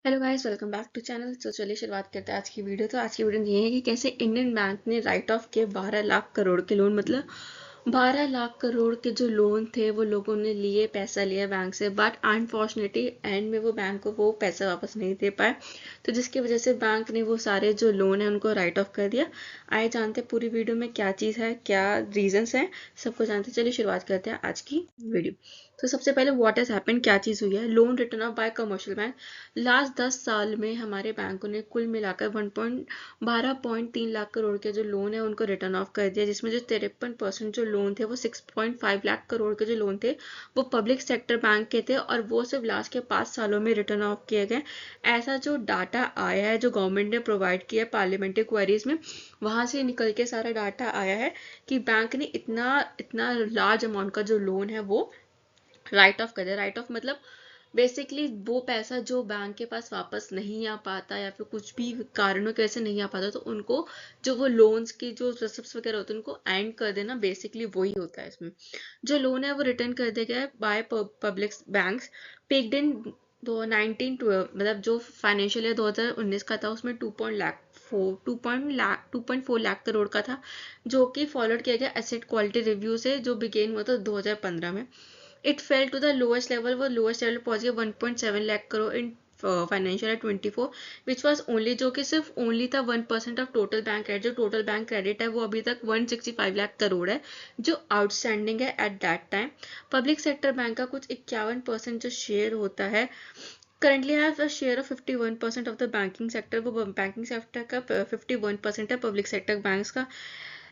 Hello guys, welcome back to channel. तो चलिए शुरुआत करते हैं आज की वीडियो। तो आज की वीडियो ये है कि कैसे इंडियन बैंक ने राइट ऑफ के 12 लाख करोड़ के लोन, मतलब 12 लाख करोड़ के जो लोन थे वो लोगों ने लिए, पैसा लिया बैंक से, बट अनफॉर्चुनेटली एंड में वो बैंक को वो पैसा वापस नहीं दे पाए। तो जिसकी वजह से बैंक ने वो सारे जो लोन है उनको राइट ऑफ कर दिया। आइए जानते हैं पूरी वीडियो में क्या चीज़ है, क्या रीजंस है, सबको जानते हैं। चलिए शुरुआत करते हैं आज की वीडियो। तो सबसे पहले व्हाट हैज हैपेंड, क्या चीज़ हुई है। Loan return of bye commercial bank. Last 10 साल में हमारे बैंकों ने कुल मिलाकर 12.3 लाख करोड़ के जो लोन है उनको रिटर्न ऑफ कर दिया, जिसमें जो 53% जो लोन थे वो 6.5 लाख करोड़ के जो लोन थे वो पब्लिक सेक्टर बैंक के थे, और वो सिर्फ लास्ट के 5 सालों में रिटर्न ऑफ किए गए। ऐसा जो डाटा आया है, जो गवर्नमेंट ने प्रोवाइड किया पार्लियामेंट्री क्वेरीज में, वहां से निकल के सारा डाटा आया है कि बैंक ने इतना इतना लार्ज अमाउंट का जो लोन है वो राइट ऑफ कर दिया। राइट ऑफ मतलब बेसिकली वो पैसा जो बैंक के पास वापस नहीं आ पाता या फिर कुछ भी कारणों की वजह से नहीं आ पाता, तो उनको जो वो लोन्स की जो रसिप्स वगैरह होते हैं उनको एंड कर देना, बेसिकली वही होता है। इसमें जो लोन है वो रिटर्न कर दिया गया है बाय पब्लिक बैंक्स पेक्ड इन 1912, मतलब जो फाइनेंशियल ईयर 2019 का था उसमें 2.4 लाख करोड़ का था, जो कि फॉलोड किया गया एसेट क्वालिटी रिव्यू से, जो बिगेन हुआ था 2015 में। It fell to the lowest level, वो लोएस्ट लेवल पहुंच गया 1.7 lakh crore in financial year 24, which was only, जो कि सिर्फ ओनली था 1% ऑफ टोटल बैंक क्रेडिट। जो टोटल बैंक क्रेडिट है वो अभी तक 165 लाख करोड़ है जो आउटस्टैंडिंग है at that time. Public sector bank का कुछ 51% जो शेयर होता है, currently have a share of 51% of the banking sector. वो बैंकिंग सेक्टर का 51% है पब्लिक सेक्टर बैंक्स का।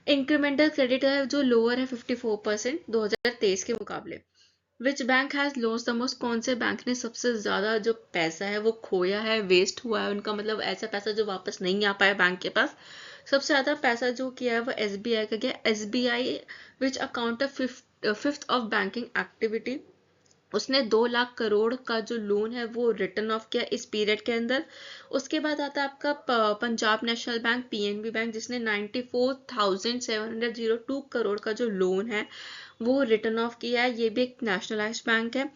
इंक्रीमेंटल क्रेडिट है जो लोअर है 54% 2023 के मुकाबले। Which bank has lost the most, कौन से बैंक ने सबसे ज्यादा जो पैसा है वो खोया है, वेस्ट हुआ है उनका, मतलब ऐसा पैसा जो वापस नहीं आ पाया बैंक के पास। सबसे ज्यादा पैसा जो किया है वो एसबीआई का गया। SBI which account fifth of banking activity, उसने 2 लाख करोड़ का जो लोन है वो रिटर्न ऑफ किया इस पीरियड के अंदर। उसके बाद आता है आपका Punjab national bank, PNB bank, जिसने 94,702 करोड़ का जो लोन है वो रिटर्न ऑफ किया है। ये भी एक नेशनलाइज्ड बैंक है।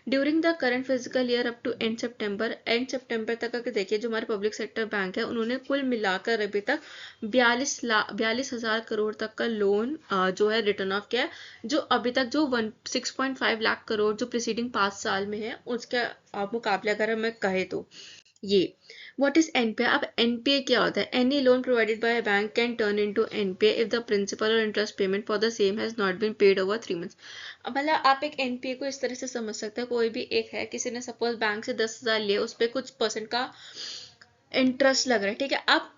During the current physical year up to end सितंबर तक अगर देखिए, जो हमारे पब्लिक सेक्टर बैंक है उन्होंने कुल मिलाकर अभी तक 42,000 करोड़ तक का लोन जो है रिटर्न ऑफ किया है, जो अभी तक जो 6.5 लाख करोड़ जो प्रीसीडिंग 5 साल में है उसके मुकाबले अगर हमें कहे तो। ये व्हाट इज एनपीए। अब एनपीए क्या होता है। Any loan provided by a bank can turn into NPA if the principal और interest payment for the same has not been paid over 3 months. अब मतलब आप एक एनपीए को इस तरह से समझ सकते हैं, कोई भी एक है, किसी ने सपोज बैंक से 10,000 लिए, उस पर कुछ परसेंट का इंटरेस्ट लग रहा है, ठीक है। अब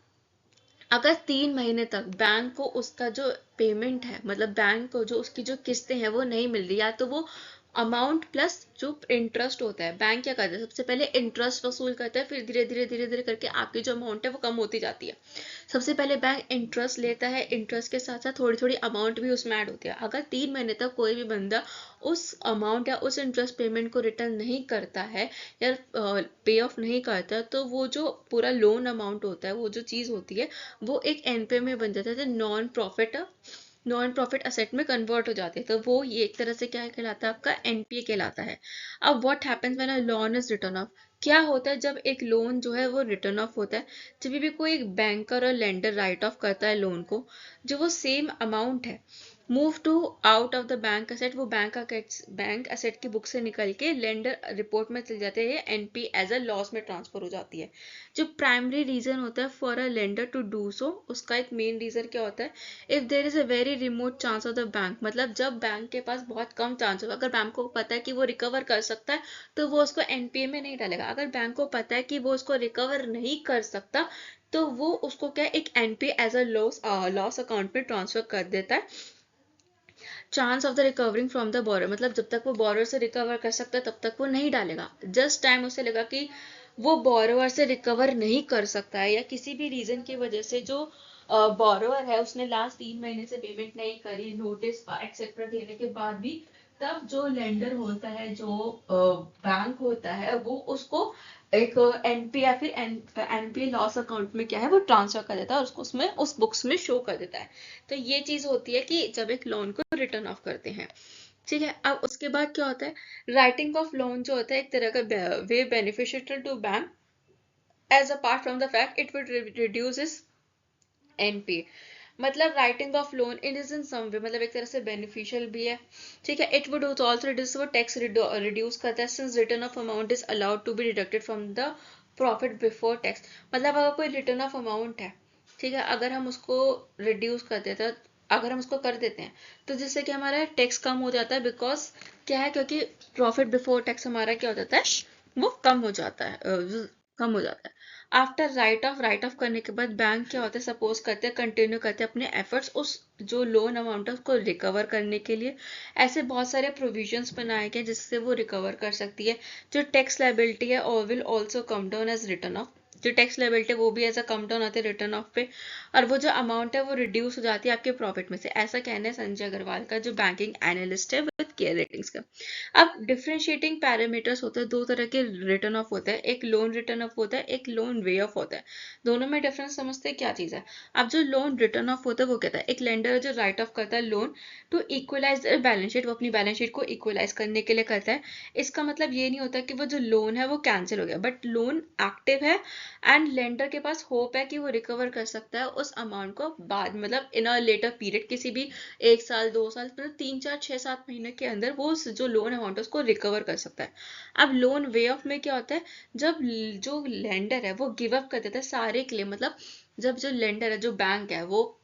अगर 3 महीने तक बैंक को उसका जो पेमेंट है, मतलब बैंक को जो उसकी जो किस्तें हैं वो नहीं मिल रही, या तो वो अमाउंट प्लस जो इंटरेस्ट होता है, बैंक क्या करता है, सबसे पहले इंटरेस्ट वसूल करता है, फिर धीरे धीरे धीरे धीरे करके आपकी जो अमाउंट है वो कम होती जाती है। सबसे पहले बैंक इंटरेस्ट लेता है, इंटरेस्ट के साथ साथ थोड़ी थोड़ी अमाउंट भी उसमें ऐड होती है। अगर 3 महीने तक कोई भी बंदा उस अमाउंट या उस इंटरेस्ट पेमेंट को रिटर्न नहीं करता है या पे ऑफ नहीं करता, तो वो जो पूरा लोन अमाउंट होता है, वो जो चीज़ होती है वो एक एनपीए में बन जाता है, तो नॉन प्रॉफिट असेट में कन्वर्ट हो जाते हैं। तो वो ये एक तरह से क्या कहलाता है, आपका एनपीए कहलाता है। अब what happens when a loan is return of, क्या होता है जब एक लोन जो है वो रिटर्न ऑफ होता है। जब भी कोई एक बैंकर और लेंडर राइट ऑफ करता है लोन को, जो वो सेम अमाउंट है move to out of the bank asset, वो बैंक असेट की बुक से निकल के लेंडर रिपोर्ट में चल जाते हैं, एनपी एज अ लॉस में ट्रांसफर हो जाती है। जो प्राइमरी रीजन होता है for a lender to do so, उसका एक मेन रीजन क्या होता है, if there is a very remote chance of the bank, मतलब जब बैंक के पास बहुत कम चांस होगा, अगर बैंक को पता है कि वो रिकवर कर सकता है तो वो उसको एनपीए में नहीं डालेगा। अगर बैंक को पता है कि वो उसको रिकवर नहीं कर सकता, तो वो उसको क्या एक NPA as a loss account में ट्रांसफर कर देता है। Chance of the recovering from the borrower, मतलब जब तक वो बोरर से रिकवर कर सकता है तब तक वो नहीं डालेगा। जस्ट टाइम उसे लगा कि वो बोरोवर से रिकवर नहीं कर सकता है, या किसी भी रीजन की वजह से जो बोरोवर है उसने लास्ट 3 महीने से पेमेंट नहीं करी, नोटिस एक्सेट्रा देने के बाद भी, तब जो लेंडर होता है, जो बैंक होता है, वो उसको एक एनपी या फिर एनपी लॉस अकाउंट में क्या है वो ट्रांसफर कर देता है, और उसको उसमें उस बुक्स में शो कर देता है। तो ये चीज होती है कि जब एक लोन को रिटर्न ऑफ करते हैं, ठीक है। अब उसके बाद क्या होता है, राइटिंग ऑफ लोन जो होता है एक तरह का way beneficial to bank, as apart from the fact it will reduce is NPA, मतलब writing off loan it is in some way, मतलब एक तरह से बेनिफिशियल भी है, ठीक है। इट वुड ऑल्सो रिड्यूस, वो टैक्स रिड्यूस करता है, since return of amount is allowed to be deducted from the profit before tax. मतलब अगर कोई रिटर्न ऑफ अमाउंट है, ठीक है, अगर हम उसको रिड्यूस कर देते हैं, अगर हम उसको कर देते हैं तो जिससे कि हमारा टैक्स कम हो जाता है, बिकॉज क्या है, क्योंकि प्रॉफिट बिफोर टैक्स हमारा क्या हो जाता है, वो कम हो जाता है, कम हो जाता है। आफ्टर राइट ऑफ करने के बाद बैंक क्या होता है, सपोज करते हैं, कंटिन्यू करते हैं अपने एफर्ट्स उस जो लोन अमाउंट है उसको रिकवर करने के लिए। ऐसे बहुत सारे प्रोविजंस बनाए गए जिससे वो रिकवर कर सकती है। जो टैक्स लायबिलिटी है और will also come down as return of, जो टैक्स लायबिलिटी वो भी एज अ कम डाउन आती है रिटर्न ऑफ पे, और वो जो अमाउंट है वो रिड्यूस हो जाती है आपके प्रॉफिट में से। ऐसा कहना है संजय अग्रवाल का, जो बैंकिंग एनालिस्ट है विद केयर रेटिंग्स का। अब डिफरेंशिएटिंग पैरामीटर्स होते हैं, दो तरह के रिटर्न ऑफ होता है, एक लोन रिटर्न ऑफ होता है, एक लोन वे ऑफ होता है। दोनों में डिफरेंस समझते हैं क्या चीज है। अब जो लोन रिटर्न ऑफ होता है वो कहता है एक लेंडर जो राइट ऑफ करता है loan to equalise balance sheet, वो अपनी बैलेंस शीट को इक्वलाइज करने के लिए करता है। इसका मतलब ये नहीं होता कि वो जो लोन है वो कैंसिल हो गया, बट लोन एक्टिव है एंड लेंडर के पास होप है कि वो रिकवर कर सकता है उस अमाउंट को बाद, मतलब इन अ लेटर पीरियड, किसी भी 1 साल 2 साल, मतलब 3 4 6 7 महीने के अंदर वो जो लोन अमाउंट है उसको रिकवर कर सकता है। अब लोन वे ऑफ में क्या होता है, जब जो लेंडर है वो गिव अप कर देता है सारे क्लेम, मतलब जब जो लेंडर है, जो बैंक है, वो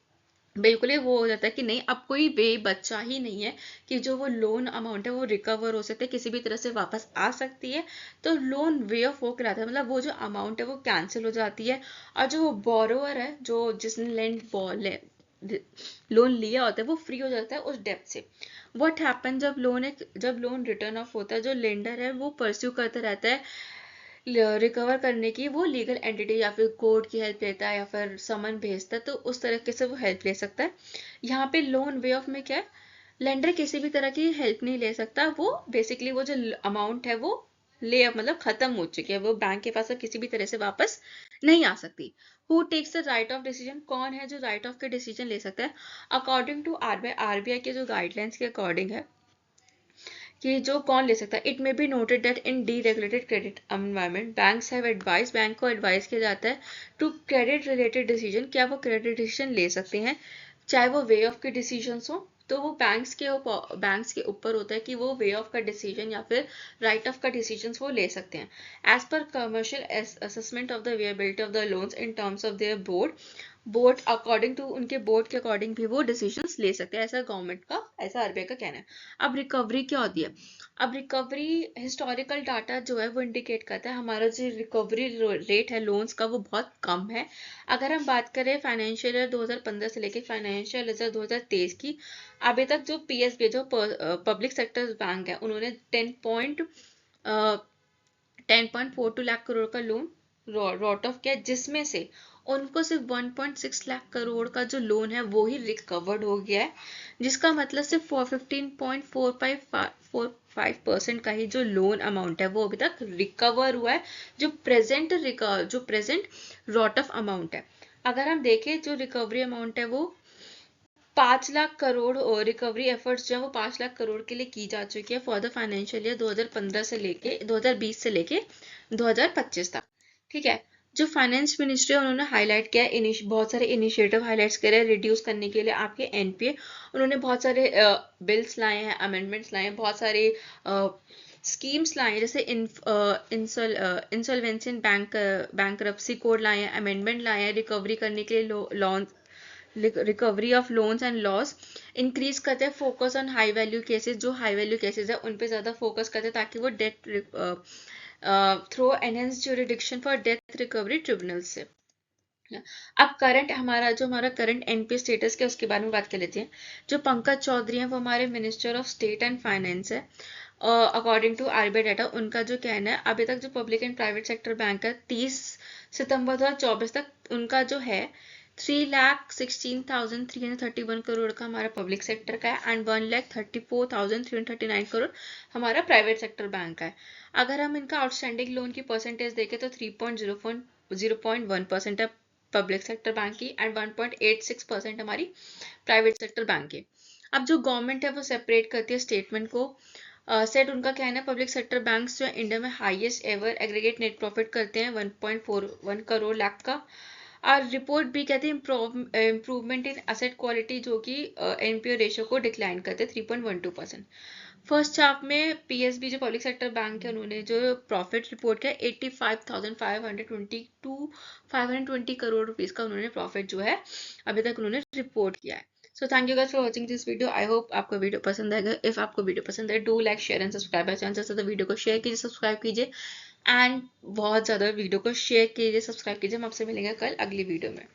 बिल्कुल ही वो हो जाता है कि नहीं अब कोई वे बचा ही नहीं है कि जो वो लोन अमाउंट है वो रिकवर हो सकता है, किसी भी तरह से वापस आ सकती है। तो लोन वे ऑफ हो कराता है, मतलब वो जो अमाउंट है वो कैंसिल हो जाती है, और जो बोरोअर है, जो जिसने लोन लिया होता है, वो फ्री हो जाता है उस डेब्ट से। व्हाट हैपन, जब लोन रिटर्न ऑफ होता है, जो लेंडर है वो परस्यू करता रहता है रिकवर करने की, वो लीगल एंटिटी या फिर कोर्ट की हेल्प लेता है या फिर समन भेजता है, तो उस तरीके से वो हेल्प ले सकता है। यहाँ पे लोन वे ऑफ में क्या है, लेंडर किसी भी तरह की हेल्प नहीं ले सकता, वो बेसिकली वो जो अमाउंट है वो ले, मतलब खत्म हो चुकी है, वो बैंक के पास अब किसी भी तरह से वापस नहीं आ सकती। Who takes the write off decision, कौन है जो राइट ऑफ के डिसीजन ले सकता है, अकॉर्डिंग टू आरबीआई, आरबीआई के जो गाइडलाइंस के अकॉर्डिंग है कि जो कौन ले सकता है। It may be noted that in deregulated credit environment banks have advice, bank को एडवाइस किया जाता है टू क्रेडिट रिलेटेड डिसीजन, क्या वो क्रेडिट डिसीजन ले सकते हैं, चाहे वो वे ऑफ के डिसीजन हो, तो वो बैंक्स के ऊपर होता है कि वो वे ऑफ का डिसीजन या फिर राइट ऑफ का डिसीजन वो ले सकते हैं। As per commercial assessment of the viability of the loans in terms of their board according to, उनके बोर्ड के अकॉर्डिंग भी वो डिसीजंस ले सकते हैं, ऐसा गवर्नमेंट का, ऐसा आरबीआई का कहना है। अब रिकवरी क्या होती है, अब रिकवरी हिस्टोरिकल डाटा जो है वो इंडिकेट करता है हमारा जो रिकवरी रेट है लोन्स का वो बहुत कम है। अगर हम बात करें फाइनेंशियल ईयर 2015 से लेकर फाइनेंशियल ईयर 2023 की, अभी तक जो पीएसबी, जो पब्लिक सेक्टर बैंक है, उन्होंने 10.42 लाख करोड़ का लोन रॉट ऑफ किया, जिसमें से उनको सिर्फ 1.6 लाख करोड़ का जो लोन है वो ही रिकवर्ड हो गया है, जिसका मतलब सिर्फ 15.45% का ही जो लोन अमाउंट है वो अभी तक रिकवर हुआ है, जो प्रेजेंट रॉट ऑफ अमाउंट है। अगर हम देखें जो रिकवरी अमाउंट है वो 5 लाख करोड़, और रिकवरी एफर्ट्स जो है वो 5 लाख करोड़ के लिए की जा चुकी है फॉर द फाइनेंशियल ईयर 2015 से लेके 2020 से लेके 2025 तक, ठीक है। जो फाइनेंस मिनिस्ट्री है उन्होंने हाईलाइट किया है, बहुत सारे इनिशिएटिव हाईलाइट्स करे रिड्यूस करने के लिए आपके एनपीए। उन्होंने बहुत सारे बिल्स लाए हैं, अमेंडमेंट्स लाए हैं, बहुत सारे स्कीम्स लाए हैं, जैसे इंसॉल्वेंसी बैंकरप्सी कोड लाए हैं, अमेंडमेंट लाए हैं रिकवरी करने के लिए, loan recovery of loans and loss increase करते हैं, focus on high value cases, जो हाई वैल्यू केसेस है उन पे ज़्यादा फोकस करते हैं ताकि वो debt through enhance jurisdiction for debt recovery tribunal से। अब हमारा करंट एनपी स्टेटस क्या उसके बारे में बात कर लेते हैं। जो पंकज चौधरी हैं वो हमारे minister of state and finance है। अकॉर्डिंग टू आरबीआई डाटा उनका जो कहना है, अभी तक जो public and private sector bank है 30 सितंबर 2024 तक उनका जो है 3,16,331 करोड़ का हमारा पब्लिक सेक्टर का है एंड 1,34,339 करोड़ हमारा प्राइवेट सेक्टर बैंक का है। अगर हम इनका आउटस्टैंडिंग लोन की परसेंटेज देखें तो 3.01% है पब्लिक सेक्टर बैंक की एंड 1.86% हमारी प्राइवेट सेक्टर बैंक की। अब जो गवर्नमेंट है वो सेपरेट करती है स्टेटमेंट को सेट उनका कहना है पब्लिक सेक्टर बैंक्स जो है इंडिया में highest ever aggregate net profit करते हैं 1.41 करोड़ लाख का। और रिपोर्ट भी कहते हैं इम्प्रूवमेंट इन एसेट क्वालिटी, जो कि एनपीओ रेशियो को डिक्लाइन करते हैं 3.12%। फर्स्ट हाफ में पीएसबी जो पब्लिक सेक्टर बैंक है उन्होंने जो प्रॉफिट रिपोर्ट किया 85,520 करोड़ रुपीस का उन्होंने प्रॉफिट जो है अभी तक उन्होंने रिपोर्ट किया है। So thank you guys for watching this video. I hope आपको वीडियो पसंद आएगा। इफ आपको वीडियो पसंद है do like share and subscribe my channel. तो वीडियो को शेयर कीजिए, सब्सक्राइब कीजिए एंड बहुत ज़्यादा वीडियो को शेयर कीजिए, सब्सक्राइब कीजिए। हम आपसे मिलेंगे कल अगली वीडियो में।